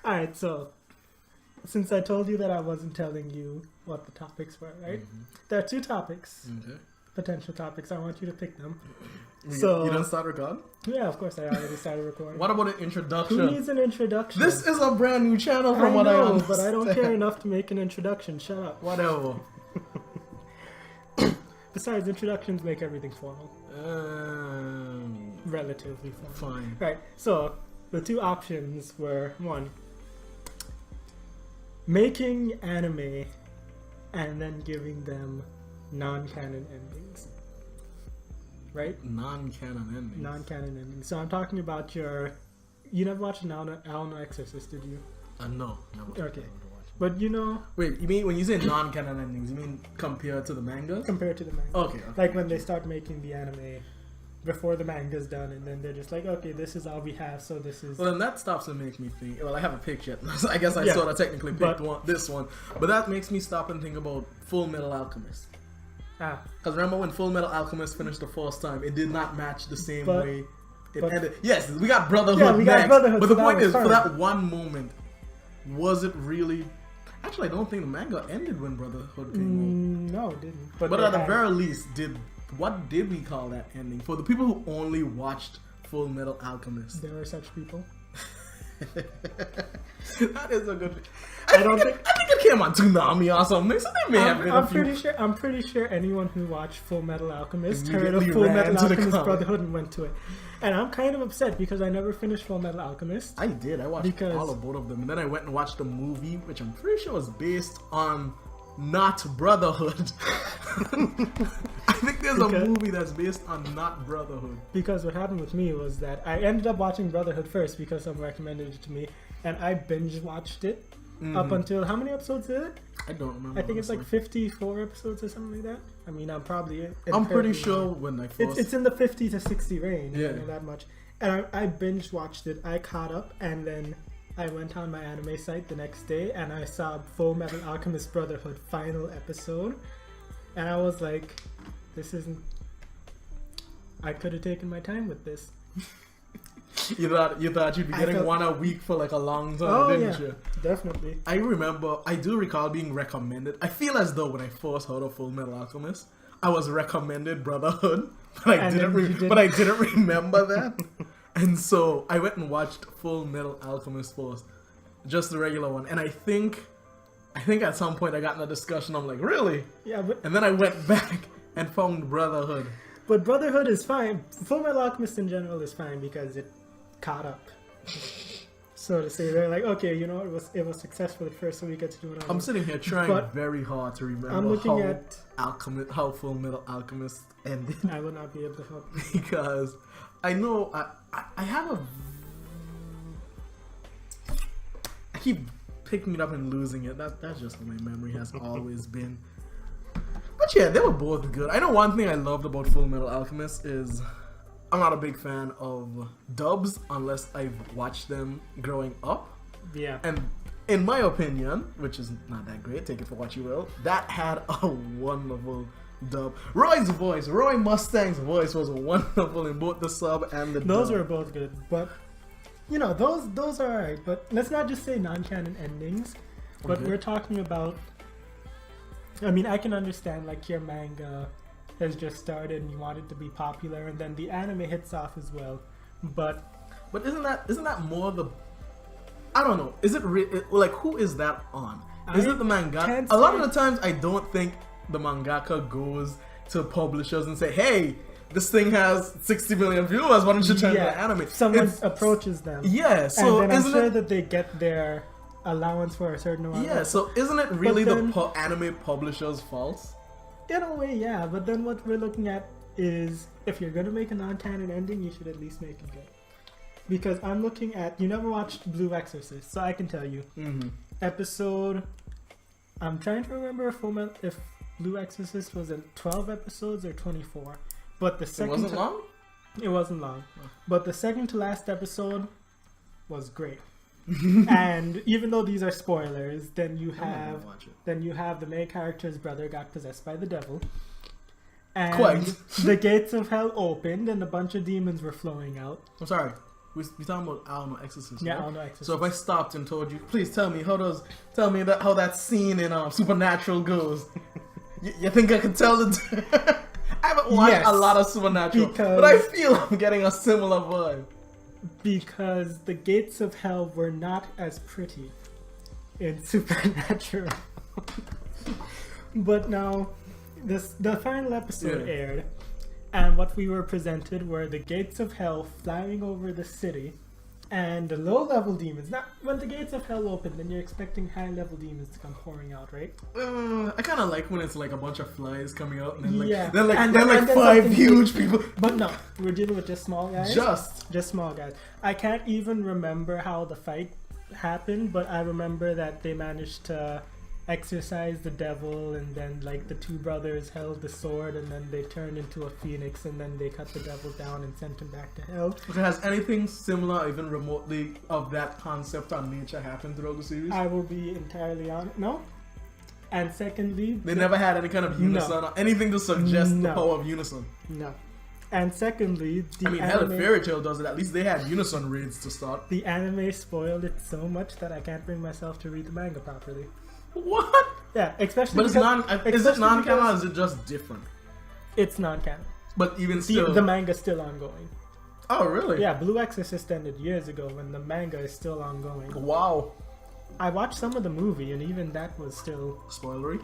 Alright, so since I told you that I wasn't telling you what the topics were, right? Mm-hmm. There are two topics, Okay. potential topics. I want you to pick them. So you don't start recording? Yeah, of course I already started recording. What about an introduction? Who needs an introduction? This is a brand new channel from what I know, understand. but I don't care enough to make an introduction. Shut up. Whatever. Besides, introductions make everything formal. Relatively formal. Fine. Right, so the two options were, one, making anime and then giving them non-canon endings. Right? Non-canon endings. Non-canon endings. So I'm talking about you never watched Owl Exorcist, did you? No. Never. Okay. But you know... Wait, you mean, when you say non-canon endings, you mean compared to the mangas? Compared to the manga. Okay. Like when they start making the anime before the manga's done, and then they're just like, okay, this is all we have, so this is... Well, then that stops and makes me think... Well, I have a picture. So I guess I Yeah. sort of technically picked this one. But that makes me stop and think about Full Metal Alchemist. Because remember when Full Metal Alchemist finished the first time, it did not match the same way it ended. Yes, we got Brotherhood yeah, we next. got Brotherhood, but so the point is, fun. for that one moment, was it really... Actually, I don't think the manga ended when Brotherhood came out. No, it didn't. But at the very least, what did we call that ending? For the people who only watched Full Metal Alchemist. There are such people. That is a good... I think it came on Toonami or something, so they may have been I'm pretty sure anyone who watched Full Metal Alchemist heard of Immediately Full ran Metal to the Alchemist comic. Brotherhood and went to it. And I'm kind of upset because I never finished Full Metal Alchemist. I did. I watched all of both of them. And then I went and watched the movie, which I'm pretty sure was based on not Brotherhood. I think there's a movie that's based on not Brotherhood. Because what happened with me was that I ended up watching Brotherhood first because someone recommended it to me. And I binge watched it up until, how many episodes is it? I don't remember. I think it's like 54 episodes or something like that. I mean, I'm pretty sure when I first... It's in the 50 to 60 range, Yeah. you know, that much. And I binge watched it, I caught up, and then I went on my anime site the next day and I saw Full Metal Alchemist Brotherhood final episode. And I was like, this isn't... I could have taken my time with this. You thought you'd be getting one a week for like a long time, didn't you? Definitely. I do recall being recommended. I feel as though when I first heard of Full Metal Alchemist, I was recommended Brotherhood, but I didn't remember that. And so I went and watched Full Metal Alchemist first, just the regular one. And I think at some point I got in a discussion. I'm like, really? Yeah, but... And then I went back and found Brotherhood. But Brotherhood is fine. Full Metal Alchemist in general is fine because it caught up, so to say. They're like, okay, you know, it was successful at first, so we get to do it. I'm sitting here trying very hard to remember how Full Metal Alchemist ended. I will not be able to help you. Because I know I have I keep picking it up and losing it. That's just what my memory has always been. But yeah, they were both good. I know one thing I loved about Full Metal Alchemist is I'm not a big fan of dubs unless I've watched them growing up. Yeah. And in my opinion, which is not that great, take it for what you will, that had a wonderful dub. Roy Mustang's voice was wonderful in both the sub and the dub. Those were both good, but you know, those are alright. But let's not just say non-canon endings. But we're talking about... I mean, I can understand, like, your manga has just started and you want it to be popular, and then the anime hits off as well. But isn't that more the... I don't know. Is it like, who is that on? Is it the mangaka? A lot of the times, I don't think the mangaka goes to publishers and say, "Hey, this thing has 60 million viewers. Why don't you turn it to anime?" Someone approaches them. Yeah. So and then I'm sure that they get their allowance for a certain amount. Yeah. So isn't it really the anime publisher's fault? In a way, yeah. But then what we're looking at is, if you're gonna make a non-canon ending, you should at least make it good. Because I'm looking at... You never watched Blue Exorcist, so I can tell you. Episode... I'm trying to remember if Blue Exorcist was in 12 episodes or 24. But the second... It wasn't long? It wasn't long. Oh. But the second to last episode was great. And even though these are spoilers, then you have the main character's brother got possessed by the devil. And the gates of hell opened and a bunch of demons were flowing out. I'm sorry. we're talking about Alno Exorcist. Yeah, right? Alno Exorcist. So if I stopped and told you, please tell me how that scene in Supernatural goes, you think I can tell the? I haven't watched a lot of Supernatural, but I feel I'm getting a similar vibe. Because the gates of hell were not as pretty in Supernatural. But now, the final episode aired, and what we were presented were the gates of hell flying over the city, and the low-level demons. Now, when the gates of hell open, then you're expecting high-level demons to come pouring out, right? I kind of like when it's like a bunch of flies coming out, and then Yeah. then five huge people. But no, we're dealing with just small guys. Just small guys. I can't even remember how the fight happened, but I remember that they managed to exorcise the devil, and then like the two brothers held the sword, and then they turned into a phoenix, and then they cut the devil down and sent him back to hell. Okay, has anything similar, even remotely, of that concept on nature happened throughout the series? I will be entirely honest. No. And secondly, they never had any kind of unison or anything to suggest the power of unison. No. And secondly, hell, if Fairy Tail does it, at least they had unison raids to start. The anime spoiled it so much that I can't bring myself to read the manga properly. What? Yeah, especially. But is it non-canon or is it just different? It's non-canon. But even still, the manga's still ongoing. Oh, really? Yeah, Blue Exorcist ended years ago, and the manga is still ongoing. Wow. I watched some of the movie, and even that was still spoilery.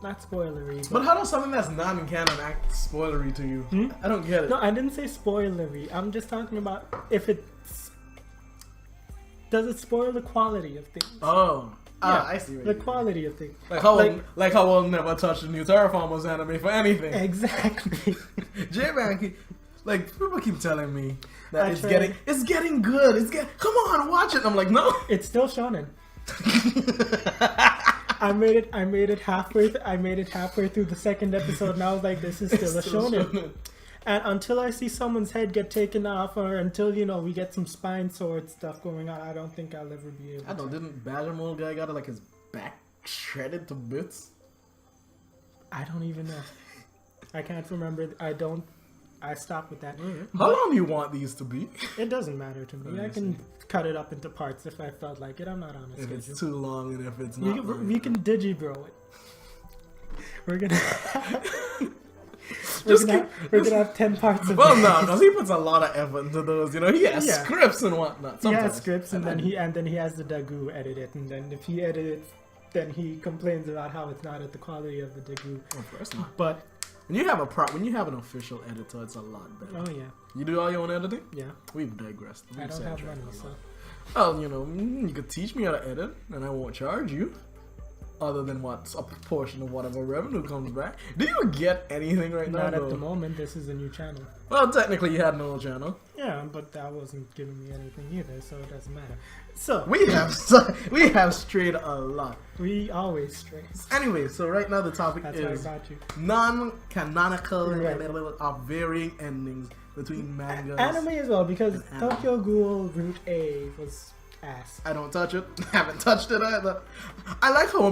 Not spoilery. But how does something that's non-canon act spoilery to you? I don't get it. No, I didn't say spoilery. I'm just talking about if it's. Does it spoil the quality of things? Oh. Yeah, I see. The quality of things. Like how we'll never touch the new Terraformers anime for anything. Exactly. J-Man, like people keep telling me that it's getting good. Come on, watch it. I'm like, no. It's still shonen. I made it halfway through the second episode, and I was like, this is still a shonen. And until I see someone's head get taken off, or until we get some spine sword stuff going on, I don't think I'll ever be able. I don't. Didn't Badger Mole guy got his back shredded to bits? I don't even know. I can't remember. I stopped with that. How long do you want these to be? It doesn't matter to me. I can cut it up into parts if I felt like it. I'm not on a schedule. If it's too long and if it's not. We can digibro it. We're gonna. We're gonna have 10 parts of it. Well, no, because he puts a lot of effort into those. He has scripts and whatnot. He has scripts, and then he has the Dagu edit it, and then if he edits, then he complains about how it's not at the quality of the Dagu. Of course not. But when you have an official editor, it's a lot better. Oh yeah. You do all your own editing? Yeah. We've digressed. I don't have money, so. Well, you could teach me how to edit, and I won't charge you. Other than what's a portion of whatever revenue comes back. Do you get anything right now? Not at the moment. This is a new channel. Well, technically you had an old channel. Yeah, but that wasn't giving me anything either, so it doesn't matter. So we have strayed a lot. We always stray. Anyway, so right now the topic is non-canonical of varying endings between mangas. Anime as well, because Tokyo Ghoul Route A was ass. I don't touch it. Haven't touched it either. I like how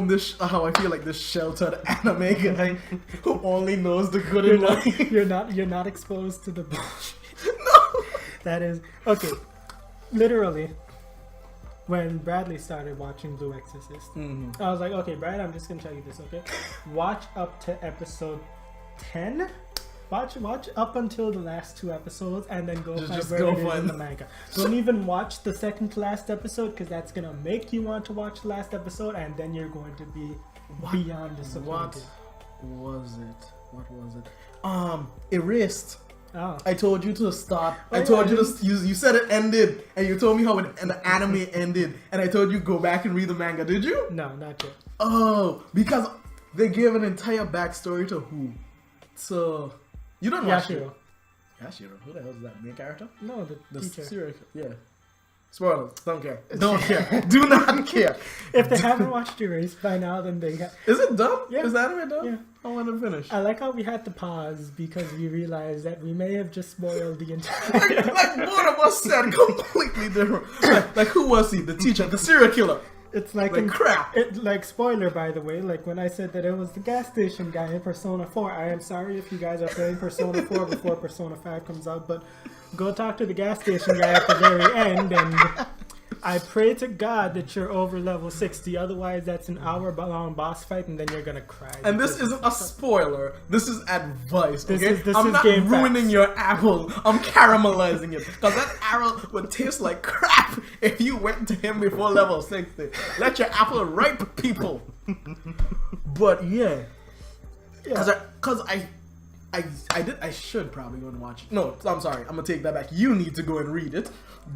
I feel like this sheltered anime guy who only knows the good in life. You're not exposed to the bullshit. No. That is okay. Literally, when Bradley started watching Blue Exorcist, I was like, okay, Brad, I'm just gonna tell you this, okay? Watch up to episode 10. Watch up until the last 2 episodes, and then go find where it is in the manga. Don't even watch the second to last episode, because that's gonna make you want to watch the last episode, and then you're going to be beyond disappointed. What was it? Erased. Oh. I told you to stop. I told you to. You said it ended, and you told me how the anime ended, and I told you go back and read the manga. Did you? No, not yet. Oh, because they gave an entire backstory to who? So. You don't watch Yashiro. Yashiro? Who the hell is that? Main character? No, the teacher. Serial, yeah. Spoilers. Don't care. Don't care. Do not care. If they haven't watched Erased by now, then they got... Is it done? Yeah. Is the anime done? Yeah. I want to finish. I like how we had to pause because we realized that we may have just spoiled the entire... like both of us said completely different. Like who was he? The teacher? The serial killer? It's like crap. Like spoiler, by the way. Like when I said that it was the gas station guy in Persona 4. I am sorry if you guys are playing Persona 4 before Persona 5 comes out, but go talk to the gas station guy at the very end, and I pray to God that you're over level 60. Otherwise, that's an hour-long boss fight, and then you're gonna cry. And this isn't a spoiler. This is advice. Okay, this I'm is not game ruining facts. your apple. I'm caramelizing it because that apple would taste like crap if you went to him before level 60. Let your apple ripe, people. But yeah, because I should probably go and watch it. No, I'm sorry. I'm gonna take that back. You need to go and read it.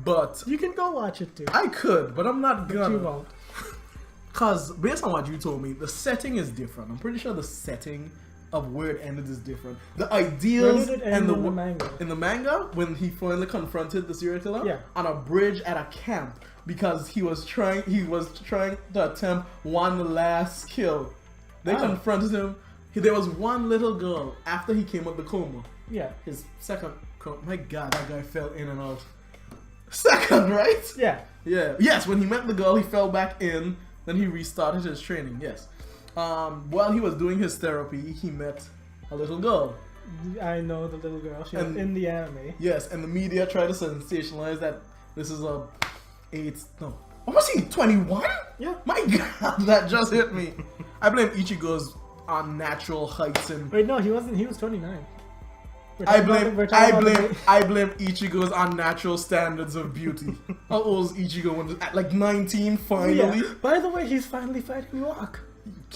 But You can go watch it too. I could, but I'm not But gonna. you won't. Because based on what you told me, the setting is different. I'm pretty sure the setting of where it ended is different. The ideals Where did it end and in the manga? in the manga, when he finally confronted the serial killer Yeah. on a bridge at a camp because he was trying to attempt one last kill. They confronted him. There was one little girl after he came out the coma. Yeah. His second coma. My God, that guy fell in and out. Second, right? Yeah. Yeah. Yes, when he met the girl, he fell back in. Then he restarted his training. Yes. While he was doing his therapy, he met a little girl. I know the little girl. She was in the anime. Yes, and the media tried to sensationalize that this is a what was he? 21? Yeah. My God, that just hit me. I blame Ichigo's unnatural heights and. Wait, no, he wasn't. He was 29. I blame Ichigo's unnatural standards of beauty. How old was Ichigo when at like 19 finally? Yeah. By the way, he's finally fighting Rock.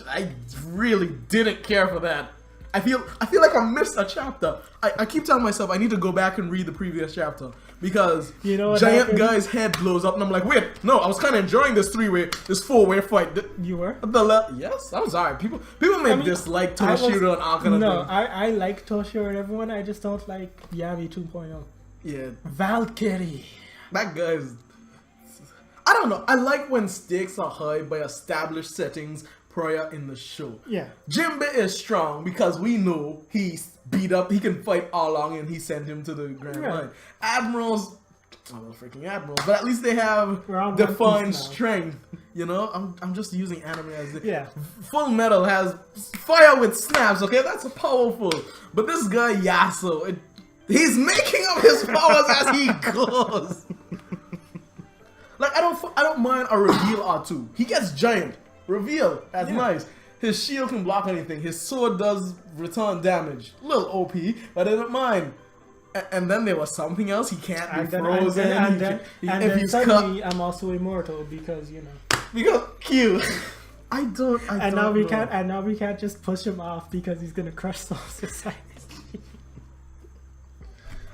I really didn't care for that. I feel like I missed a chapter. I keep telling myself I need to go back and read the previous chapter because you know what giant happened? guy's head blows up and I'm like, wait, no, I was kind of enjoying this four-way fight. You were? Yes, I'm sorry. People may dislike Toshiro and all kind of things. I like Toshiro and everyone. I just don't like Yami 2.0. Yeah, Valkyrie. that guy's. I don't know. I like when stakes are high by established settings prior in the show. Yeah. Jinbe is strong because we know he's beat up, he can fight all along, and he sent him to the Grand Line. Admirals, I'm not freaking admirals, but at least they have defined strength. You know, I'm just using anime as Full Metal has fire with snaps. Okay, that's powerful. But this guy Yasuo, he's making up his powers as he goes. Like I don't mind a reveal or two. He gets giant. Reveal. That's nice. His shield can block anything. His sword does return damage. A little OP, but I don't mind. And then there was something else. He can't be frozen. And then suddenly I'm also immortal because you know. Because Q. I don't now we know. can't. And now we can't just push him off because he's gonna crush Soul Society.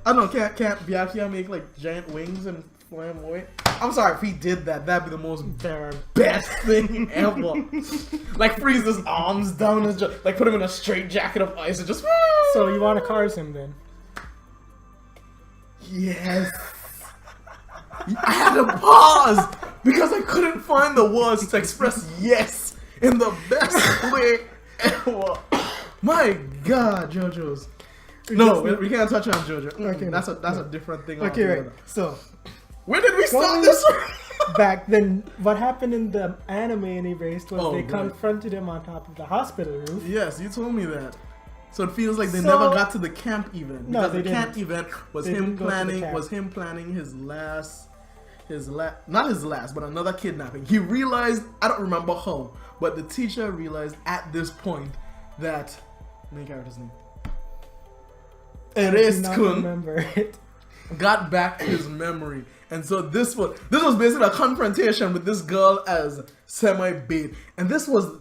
I don't know. Can't Byakuya make like giant wings and fly him away? I'm sorry, if he did that, that'd be the most best thing ever. Like freeze his arms down and just like put him in a straight jacket of ice and just. So you want to cars him then? Yes. I had to pause because I couldn't find the words to express yes in the best way ever. My God, JoJo's. No, we can't touch on JoJo. Okay, that's a different thing. Okay, right. So. Where did we start this? Back then, what happened in the anime in Erased was they confronted him on top of the hospital roof. Yes, you told me that. So it feels like they never got to the camp event. No, because they the camp event was him planning his not his last, but another kidnapping. He realized, I don't remember how, but the teacher realized at this point that main character's name. Erased-kun got back his memory. And so this was basically a confrontation with this girl as semi-bait. And this was...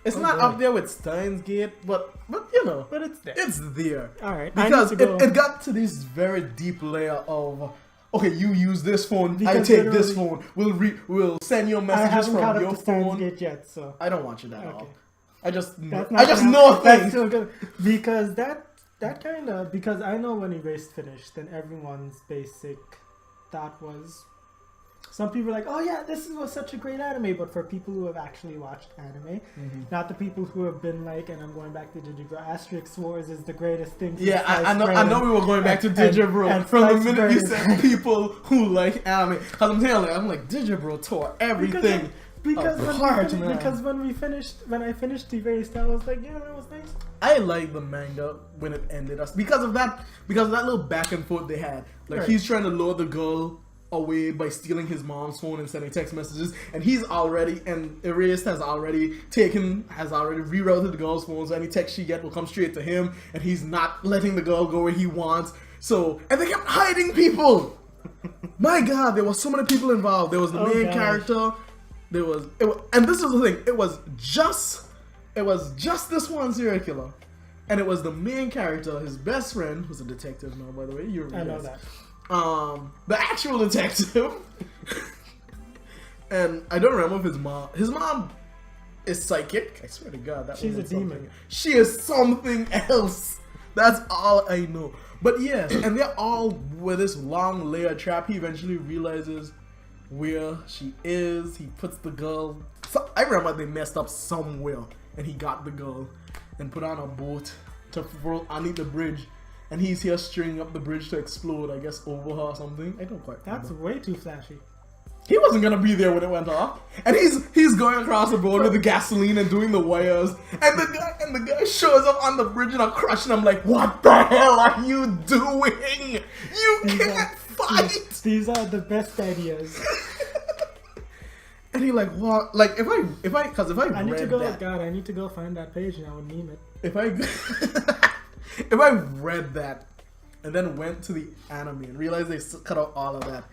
It's not up there with Steins Gate, but you know. But it's there. It's there. Alright. Because it got to this very deep layer of... Okay, you use this phone, because I take this phone. We'll send you messages from your phone. Gate yet, so. I don't watch it at all. I just know things. That's still good. Because that kind of, because I know when Erased finished, then everyone's basic thought was, Some people are like, oh yeah, this was such a great anime, but for people who have actually watched anime, not the people who have been like, and I'm going back to Digibro, Asterix Wars is the greatest thing. Yeah, I know we were going back to Digibro and from the minute you said people who like anime. Because I'm like, Digibro tore everything. Because when I finished the very style, I was like, yeah, that was nice. I like the manga when it ended us because of that little back and forth they had. Like he's trying to lure the girl away by stealing his mom's phone and sending text messages, and Erased has already rerouted the girl's phone, so any text she gets will come straight to him, and he's not letting the girl go where he wants. So, and they kept hiding people. My God, there were so many people involved. There was the main character. And this is the thing. It was just this one serial killer, and it was the main character, his best friend, who's a detective now, by the way. I know that. The actual detective, and I don't remember if his mom is psychic. I swear to God, she's a demon. She is something else. That's all I know. But yes, and they're all with this long layer trap. He eventually realizes where she is. He puts the girl. So I remember they messed up somewhere, and he got the girl and put on a boat to throw underneath the bridge. And he's here stringing up the bridge to explode, I guess, over her or something. I don't quite remember. That's way too flashy. He wasn't gonna be there when it went off. And he's going across the road with the gasoline and doing the wires. And the guy shows up on the bridge in a crush, and I'm like, what the hell are you doing? You can't fight! These are the best ideas. And he like, what? Like, if I need to go find that page now and meme it. If I read that and then went to the anime and realized they cut out all of that,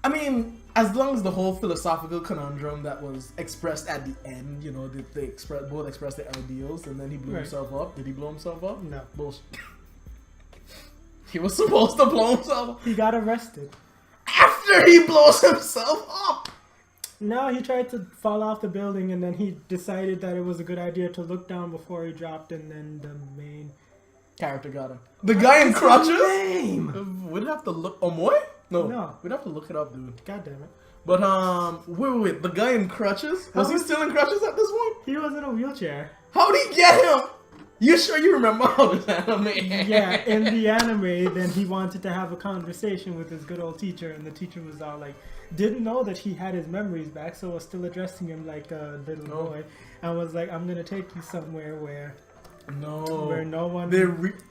I mean, as long as the whole philosophical conundrum that was expressed at the end, you know, they both expressed their ideals, and then he blew himself up. Did he blow himself up? No. Bullshit. He was supposed to blow himself up. He got arrested. After he blows himself up! No, he tried to fall off the building, and then he decided that it was a good idea to look down before he dropped, and then the main character got him. The guy in crutches? Name? We'd have to look. Omoy? No. We'd have to look it up, dude. God damn it. But, wait. The guy in crutches? Was he still in crutches at this point? He was in a wheelchair. How'd he get him? You sure you remember all this anime? Yeah, in the anime, then he wanted to have a conversation with his good old teacher, and the teacher was all like, didn't know that he had his memories back, so was still addressing him like a little boy, and was like, I'm gonna take you somewhere where no one.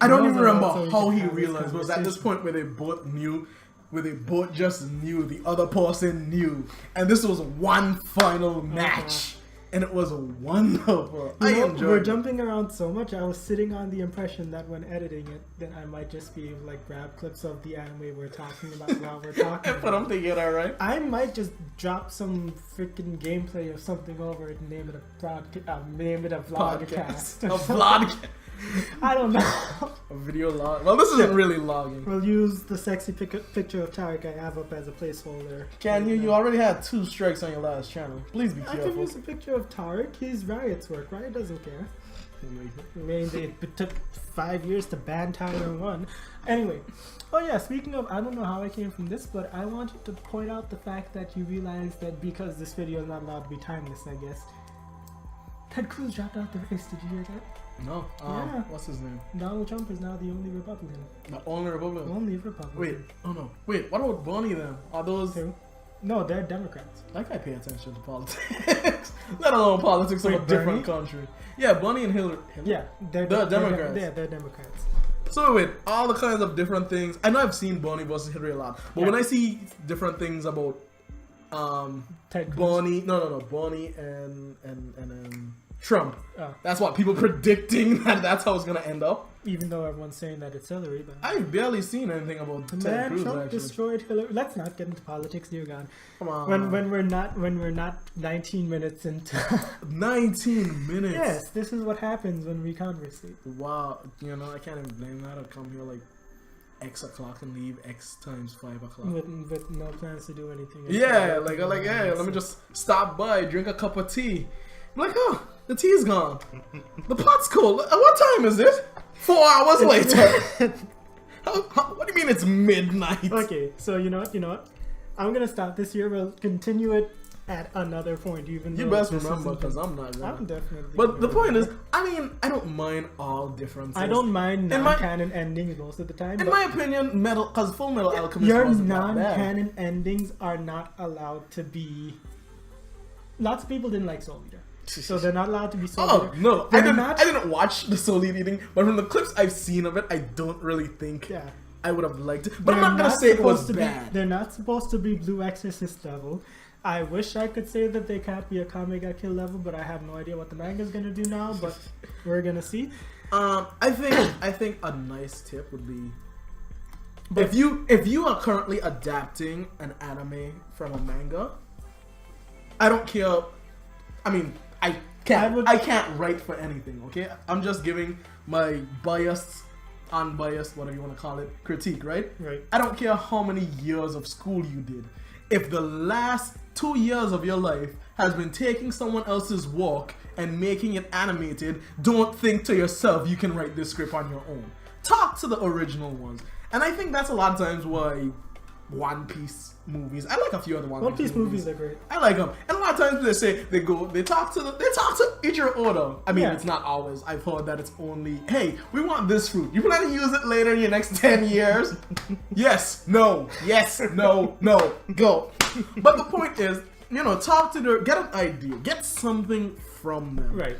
I don't even remember how he realized. It was at this point where they both just knew the other person knew, and this was one final match. And it was wonderful. We're jumping around so much. I was sitting on the impression that when editing it, then I might just be able to like grab clips of the anime we're talking about while we're talking. But I'm thinking, alright. I might just drop some freaking gameplay or something over it and name it a vlogcast. A vlog. I don't know. A video log. Well, this isn't really logging. We'll use the sexy picture of Tarek I have up as a placeholder. Can you already had 2 strikes on your last channel. Please be careful. I can use a picture of Tarek. His Riot's work. Riot doesn't care. I mean, it took 5 years to ban Tyler 1. Anyway. Oh yeah, speaking of, I don't know how I came from this, but I wanted to point out the fact that you realize that because this video is not allowed to be timeless, I guess. Ted Cruz dropped out the race. Did you hear that? No. Yeah. What's his name? Donald Trump is now the only Republican. The only Republican? Only Republican. Wait. Oh no. Wait. What about Bernie then? Are those? Who? No, they're Democrats. I can't pay attention to politics, let alone politics of a different country. Yeah, Bernie and Hillary. Yeah, they're Democrats. They're Democrats. So wait, all the kinds of different things. I know I've seen Bernie versus Hillary a lot, but when I see different things about Bernie, Bernie and Trump. That's what people predicting that's how it's gonna end up. Even though everyone's saying that it's Hillary, but I've barely seen anything about Ted Cruz. Trump actually destroyed Hillary. Let's not get into politics, dear God. Come on. When we're not 19 minutes into 19 minutes. Yes, this is what happens when we conversate. Wow, I can't even blame that. I'd come here like X o'clock and leave X times 5 o'clock. With no plans to do anything. Yeah, like hey, let me just stop by, drink a cup of tea. I'm like, oh, the tea's gone. The pot's cold. What time is it? 4 hours later. What do you mean it's midnight? Okay, so you know what? I'm gonna stop this year. We'll continue it at another point. Even you though best this remember, isn't because I'm not gonna. I'm definitely. But the point is, I mean, I don't mind all differences. I don't mind non-canon endings most of the time. In my opinion, because Full Metal Alchemist your wasn't that bad. non-canon endings are not allowed to be. Lots of people didn't like Soul Eater, so they're not allowed to be Soul Eater. Oh no, I didn't watch the Soul Eating, but from the clips I've seen of it, I don't really think I would have liked it. But I'm not gonna say it was bad. They're not supposed to be Blue Exorcist level. I wish I could say that they can't be a Kame ga Kill level, but I have no idea what the manga's gonna do now. But we're gonna see. I think a nice tip would be, if you are currently adapting an anime from a manga, I don't care. I mean, I can't write for anything. Okay, I'm just giving my biased, unbiased, whatever you want to call it, critique. Right. I don't care how many years of school you did. If the last 2 years of your life has been taking someone else's work and making it animated, don't think to yourself you can write this script on your own. Talk to the original ones. And I think that's a lot of times why One Piece movies, I like a few other One Piece movies are great. I like them. And a lot of times they say they talk to Ichiro Oda. I mean, it's not always. I've heard that it's only, hey, we want this fruit. You plan to use it later in your next 10 years? Yes, no, go. But the point is, talk to them, get an idea, get something from them. Right.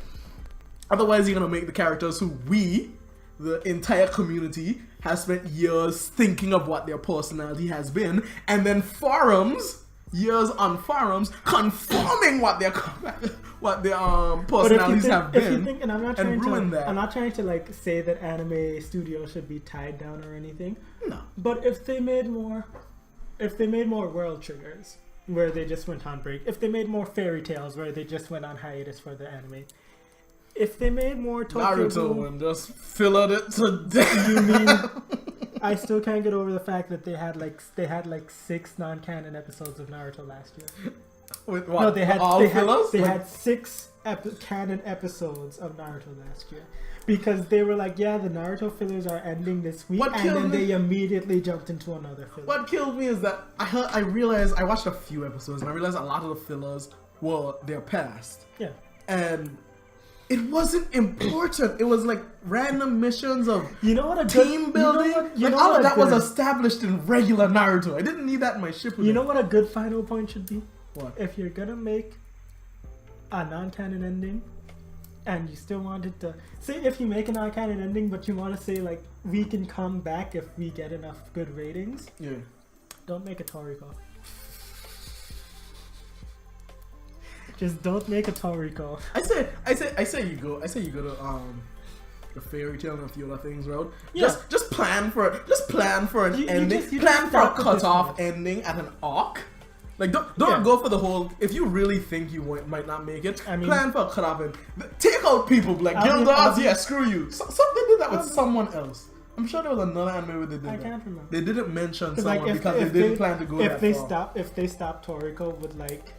Otherwise, you're going to make the characters who the entire community, has spent years thinking of what their personality has been, and then years on forums, conforming what their personalities have been, and I'm not trying to like say that anime studios should be tied down or anything. No. But if they made more world triggers where they just went on break, if they made more fairy tales where they just went on hiatus for the anime, if they made more Tokyo Naruto and just filled it to death. You mean I still can't get over the fact that they had like 6 non-canon episodes of Naruto last year. With what? No, they had 6 canon episodes of Naruto last year. Because they were like, yeah, the Naruto fillers are ending this week, and then they immediately jumped into another filler. What killed me is that I realized, I watched a few episodes and I realized a lot of the fillers were their past. Yeah. And it wasn't important. It was like random missions of team building. All of that was established in regular Naruto. I didn't need that in my Shippuden. You know what a good final point should be? What? If you're gonna make a non-canon ending, and you still wanted to say, if you make a non-canon ending, but you want to say like we can come back if we get enough good ratings. Yeah. Don't make a Toriko. Just don't make a Toriko. I say you go to the fairy tale and a few other things route. Yeah. Just plan for an ending. Plan for a cutoff ending at an arc. Like don't go for the whole. If you really think you might not make it, plan for a cutoff end. Take out people like Gildas. Screw you. Something did that with someone else. I'm sure there was another anime where they did that. I can't remember. They didn't mention someone because they didn't plan to go that far. If they stopped Toriko with like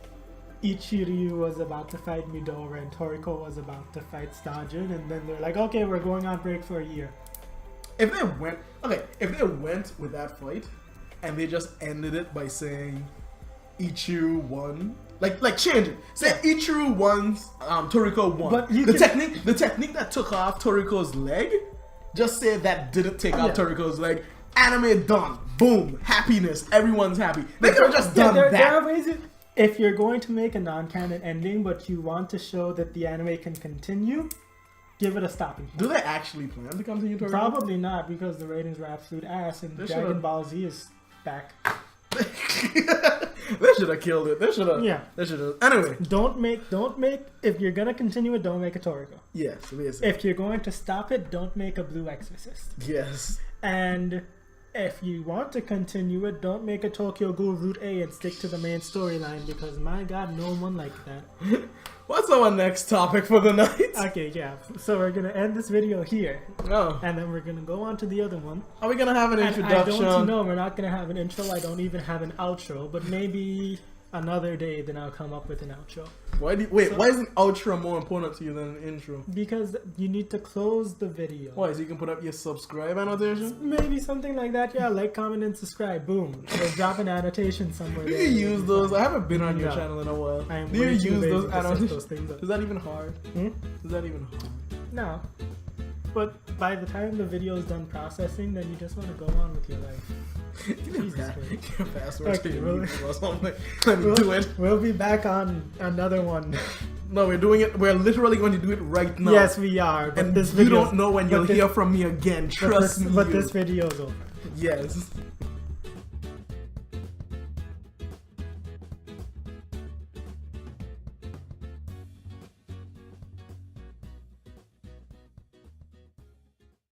Ichiryu was about to fight Midora and Toriko was about to fight Stajin, and then they're like, okay, we're going on break for a year. If they went with that fight and they just ended it by saying Ichiro won, like change it. Say Ichiro won, Toriko won. But the technique that took off Toriko's leg, just say that didn't take off Toriko's leg. Anime done. Boom. Happiness. Everyone's happy. They could have just done that. There are ways. If you're going to make a non-canon ending, but you want to show that the anime can continue, give it a stopping point. Do they actually plan to continue Toriko? Probably not, because the ratings were absolute ass, and Dragon Ball Z is back. They should have killed it. They should have. Yeah. They should have. Anyway. Don't make. If you're gonna continue it, don't make a Toriko. Yes. If you're going to stop it, don't make a Blue Exorcist. Yes. And if you want to continue it, don't make a Tokyo Ghoul Route A and stick to the main storyline, because my god, no one liked that. What's our next topic for the night? Okay, yeah. So we're gonna end this video here. Oh. And then we're gonna go on to the other one. Are we gonna have an introduction? I don't know. We're not gonna have an intro. I don't even have an outro. But maybe another day, then I'll come up with an outro. Why is an outro more important to you than an intro? Because you need to close the video. Why? So you can put up your subscribe annotation? Maybe something like that. Yeah, like, comment, and subscribe. Boom. We'll drop an annotation somewhere. Do you use those? I haven't been on your channel in a while. Do you use those annotations? Is that even hard? Is that even hard? No. But by the time the video is done processing, then you just want to go on with your life. Jesus Christ. Password Okay, or something. Do it. We'll be back on another one. No, we're doing it. We're literally going to do it right now. Yes, we are. But and this you don't know when you'll hear from me again. Trust me. But this video is over. Yes.